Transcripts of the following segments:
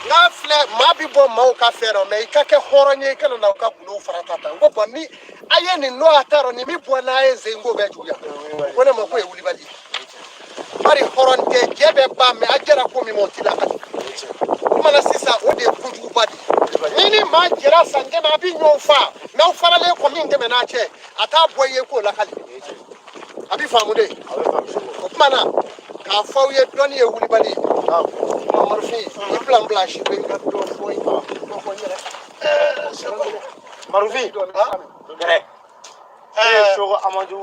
N'a filɛ maa bi bɔ maaw ka fɛn na mais i ka kɛ hɔrɔn ye i kana na u ka gulow fara ta tan n ko bon ni a ye nin n'o a ta dɔn nin min bɔ n'a ye sen ko bɛɛ juguya ko ne ma ko ye wulibali ye bari hɔrɔn tɛ jɛ bɛ ban mais a jɛra ko min ma o t'i lakali o mana sisan o de ye kojuguba de ye ni ni maa jɛra san kɛmɛ a bɛ ɲɔgɔn fa n'aw faralen kɔ min tɛmɛ n'a cɛ a t'a bɔ i ye k'o lakali a bɛ faamu de o tuma na k'a fɔ aw ye dɔnni ye wulibali ye Marufin i bila bila si bɛ ka dɔ fɔ n yɛrɛ Marufin gɛrɛ e ye Sogo Amadu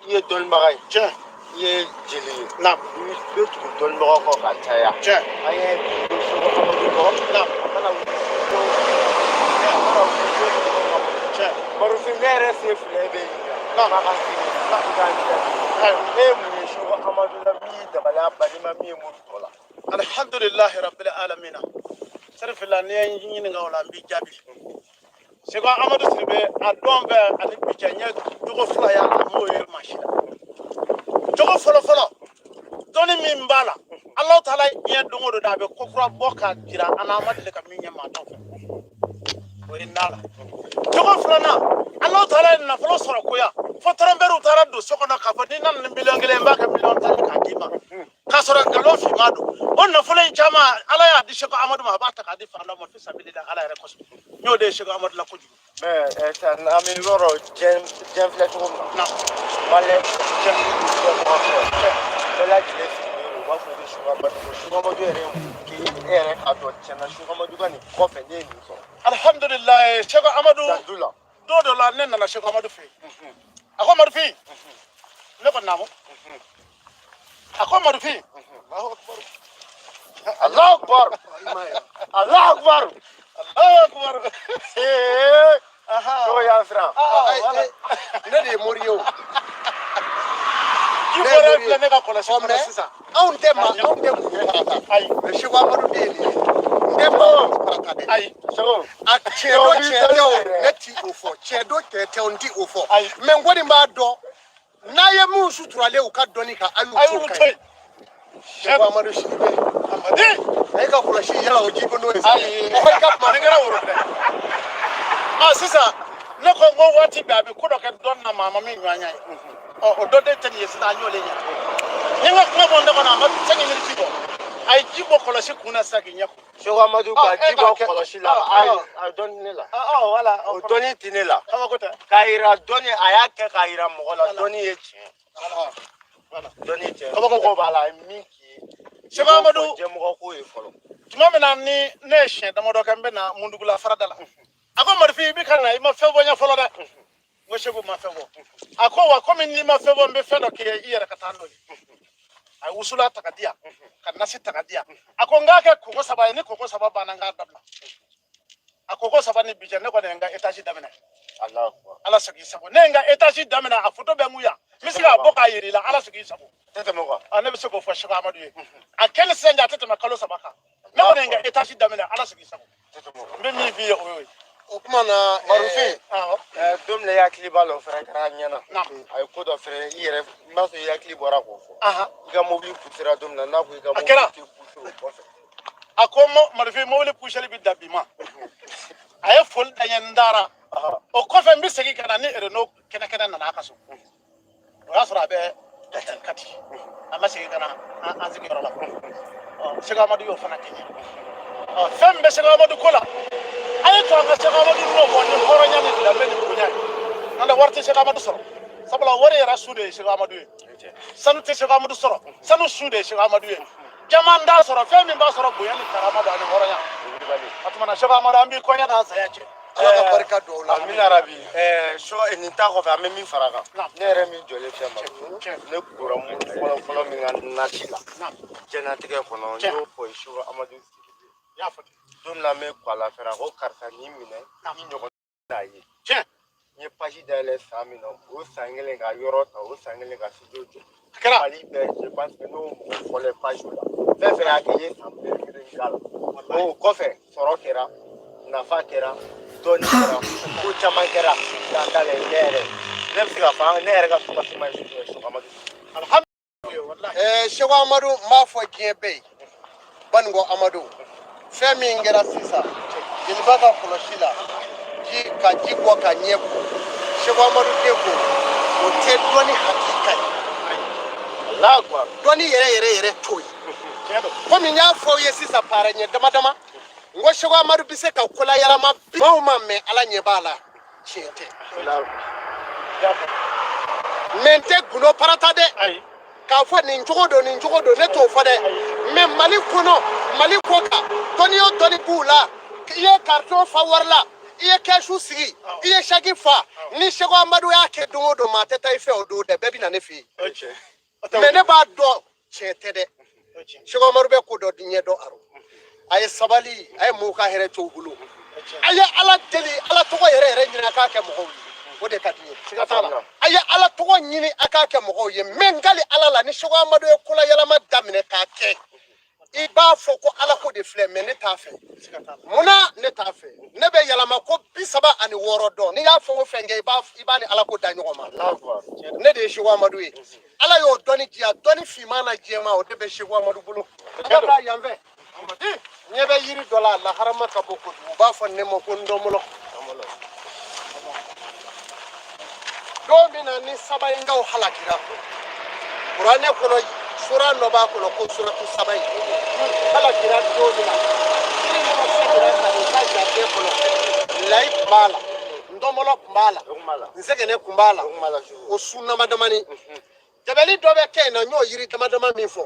i ye dɔnnibaga ye tiɲɛ i ye jeli ye i bɛ tugu dɔnnibaga kɔ ka caya tiɲɛ an ye Sogo Amadu kɔ a mana Marufin ne yɛrɛ sen fila bɛ yen ma ka sigi i ka e ye mun ye Sogo Amadu la min dabali a bali ma min ye muru tɔ la alhamdulilahi rabbil alamina sarifila ni ye ɲininka o la n b'i jaabi Seko Amadu Sidibe a dɔn bɛɛ ani bi cɛ n ye jogo fila y'a la m'o ye mansi la jogo fɔlɔfɔlɔ dɔnni min b'a la Alahu Taala ye diɲɛ don o don a bɛ ko kura bɔ k'a jira an na an ma deli ka min ye maa tɔw fɛ o ye na la jogo filanan Alahu Taala ye nafolo sɔrɔ koya fo tɔrɔnbɛriw taara don so kɔnɔ k'a fɔ n'i nana ni miliyɔn kelen n b'a kɛ miliyɔn tan k'a d'i ma k'a sɔrɔ nkalon finman don o nafolo in caman Ala y'a di Seko Amadu ma a b'a ta k'a di farandaw ma fisabilila Ala yɛrɛ kosɔn n y'o de ye Seko Amadu la kojugu mais an bɛ yɔrɔ diɲɛ filɛ cogo min na maliyɛn diɲɛ mɔgɔ filɛ bɛɛ lajɛlen sigilen u b'a fɔ ko Seko Amadu yɛrɛ k'i e yɛrɛ k'a dɔn tiɲɛna Seko Amadu ka nin kɔfɛ ne ye nin sɔrɔ alhamdulilayi Seko Amadu dandu la don dɔ la ne nana Seko Amadu fɛ yen a ko Marufin ne ko naamu a ko Marufin Allahu Akbar Allahu Akbar Allahu Akbar Sogo y'an siran ne de ye mori ye o i bɔra filɛ ne ka kɔlɔsi kɔnɔ sisan anw tɛ mun farata ayi mais Seko Amadu de ye nin ye n tɛ maa farata dɛ ayi a tiɲɛ don tiɲɛ tɛ o ne ti o fɔ tiɲɛ don tiɲɛ tɛ o n ti o fɔ mais n kɔni b'a dɔn n'a ye min suturalen u ka dɔnni kan a y'u to yen Seko Amadu Sidibe Amadi a ye ka kɔlɔsi yala o ji ko n'o ye ayi i ka kuma ni kɛra woro dɛ sisan ne ko n ko waati bɛɛ a bɛ ko dɔ kɛ dɔnni na maa ma min ɲɔgɔn ye o dɔ de tɛ nin ye sisan an y'ole ɲɛ n ye n ka kuma bɔ n da kɔnɔ a ma se k'i miiri ji bɔ a ye ji bɔ kɔlɔsi kun na sisan k'i ɲɛ kun Seko Amadu ka ji bɔ kɔlɔsi la a dɔnni ne la wala o dɔnni tɛ ne la kabako tɛ k'a yira dɔnni a y'a kɛ k'a yira mɔgɔ la dɔnni ye tiɲɛ dɔnni ye tiɲɛ kabako b'a la a ye min k'i ye Seko Amadu jɛmɔgɔ ko ye fɔlɔ tuma min na ni ne ye siɲɛ damadɔ kɛ n bɛ na Mundugula farada la a ko Marufin i bɛ ka na i ma fɛn fɔ n ye fɔlɔ dɛ n ko Seko ma fɛn fɔ a ko wa komi n'i ma fɛn fɔ n bɛ fɛn dɔ kɛ i yɛrɛ ka taa n'o ye a ye wusula ta ka di yan ka nasi ta ka di yan a ko n k'a kɛ koko saba ye ni koko saba banna n k'a dabila a koko saba ni bi cɛ ne kɔni ye n ka étage daminɛ Ala sɔn k'i sago ne ye n ka étage daminɛ a photo bɛ n kun yan n bɛ se k'a bɔ k'a yir'i la Ala sɔn k'i sago tɛ tɛmɛ quoi ne bɛ se k'o fɔ Seko Amadu ye a kɛli sisan a tɛ tɛmɛ kalo 3 kan ne kɔni ye n ka étage daminɛ Ala sɔn k'i sago n bɛ min f'i ye o y'o ye o tuma na Marufin don min na i hakili b'a la o fɛnɛ kɛra ɲɛna a ye ko dɔ fɛnɛ i yɛrɛ n b'a sɔrɔ i hakili bɔra k'o fɔ i ka mobili poussera don min na n'a ko i ka mobili tɛ pousser o kɔfɛ a ko Marufin mobili pousseli bɛ dan bi ma a ye foli da n ye n dara o kɔfɛ n bɛ segin ka na ni Renault kɛnɛkɛnɛ nana a ka so o y'a sɔrɔ a bɛ Kati a ma segin ka na an sigiyɔrɔ la Seko Amadu y'o fana kɛ fɛn min bɛ Seko Amadu ko la a ye to an ka Seko Amadu n'o bɔ ni hɔrɔnya ni danbe ni bonya ye n'o tɛ wari tɛ Seko Amadu sɔrɔ sabula wari yɛrɛ su de ye Seko Amadu ye sanu tɛ Seko Amadu sɔrɔ sanu su de ye Seko Amadu ye jama t'a sɔrɔ fɛn min b'a sɔrɔ bonya ni karama don ani hɔrɔnya o tuma na Seko Amadu an b'i kɔɲɔ n'an saya cɛ Ala ka barika don o la amina rabi nin ta kɔfɛ an bɛ min fara a kan ne yɛrɛ min jɔlen filɛ Marufin ne kora mun fɔlɔ min ka nasi la diɲɛlatigɛ kɔnɔ n y'o fɔ Seko Amadu Sidibe don min na n bɛ kɔ a la fɛnɛ a ko karisa n'i minɛ i ɲɔgɔn n'a ye n ye page dayɛlɛ san min na o san kelen ka yɔrɔ ta o san kelen ka studio jɔ Mali bɛɛ je pense que n'o mɔgɔ fɔlɔ page la fɛn fɛn y'a kɛ i ye san belebele k'a la o kɔfɛ sɔrɔ kɛra nafa kɛra dɔnni kɛra ko caman kɛra k'a daminɛ ne yɛrɛ ne bɛ se k'a fɔ ne yɛrɛ ka sukasi ma ye Seko Amadu Sheikh Amadu m'a fɔ diɲɛ bɛɛ ye Baningo Amadu fɛn min kɛra sisan jeliba ka kɔlɔsi la ka ji bɔ ka ɲɛ bɔ Sheikh Amadu den ko o tɛ dɔnni hakika ye dɔnni yɛrɛ to ye komi n y'a fɔ aw ye sisan paara ɲɛ dama dama n ko Sheikh Amadu bɛ se ka kola yɛlɛma maaw ma mɛn Ala ɲɛ b'a la tiɲɛ tɛ mɛ n tɛ gundo parata dɛ k'a fɔ nin cogo don ne t'o fɔ dɛ mɛ Mali kɔnɔ Mali kɔ kan dɔnni o dɔnni b'u la i ye carton fa wari la i ye kɛsu sigi i ye chèque fa ni Sheikh Amadu y'a kɛ don o don maa tɛ taa i fɛ o don dɛ bɛɛ bɛ na ne fɛ yen mɛ ne b'a dɔn tiɲɛ tɛ dɛ Sheikh Amadu bɛ ko dɔ ɲɛ dɔn aro a ye sabali a ye mɔgɔw ka hɛrɛ to u bolo a ye Ala deli Ala tɔgɔ yɛrɛ ɲini a k'a kɛ mɔgɔw ye o de ka di ye a ye Ala tɔgɔ ɲini a k'a kɛ mɔgɔw ye mɛ n gali Ala la ni Sheikh Amadu ye kola yɛlɛma daminɛ k'a kɛ i b'a fɔ ko Ala ko de filɛ mɛ ne t'a fɛ munna ne t'a fɛ ne bɛ yɛlɛma ko 36 dɔn n'i y'a fɔ o fɛn kɛ i b'a ni Ala ko da ɲɔgɔn ma ne de ye Sheikh Amadu ye Ala y'o dɔnni diya dɔnni finman na jɛman o de bɛ Sheikh Amadu bolo Ala b'a yan fɛ ɲɛ bɛ yiri dɔ la laharama ka bɔ kojugu u b'a fɔ ne ma ko ndɔmɔlɔ don min na ni sabayinkaw halakira kuranɛ kɔnɔ sura dɔ b'a kɔnɔ ko suratu saba in halakira don min na yiri minnu sigira ka nin ka jate kɔnɔ layi tun b'a la ndɔmɔlɔ tun b'a la nsɛgɛnɛ tun b'a la o su damadamani tɛmɛli dɔ bɛ kɛ yen na n y'o yiri damadama min fɔ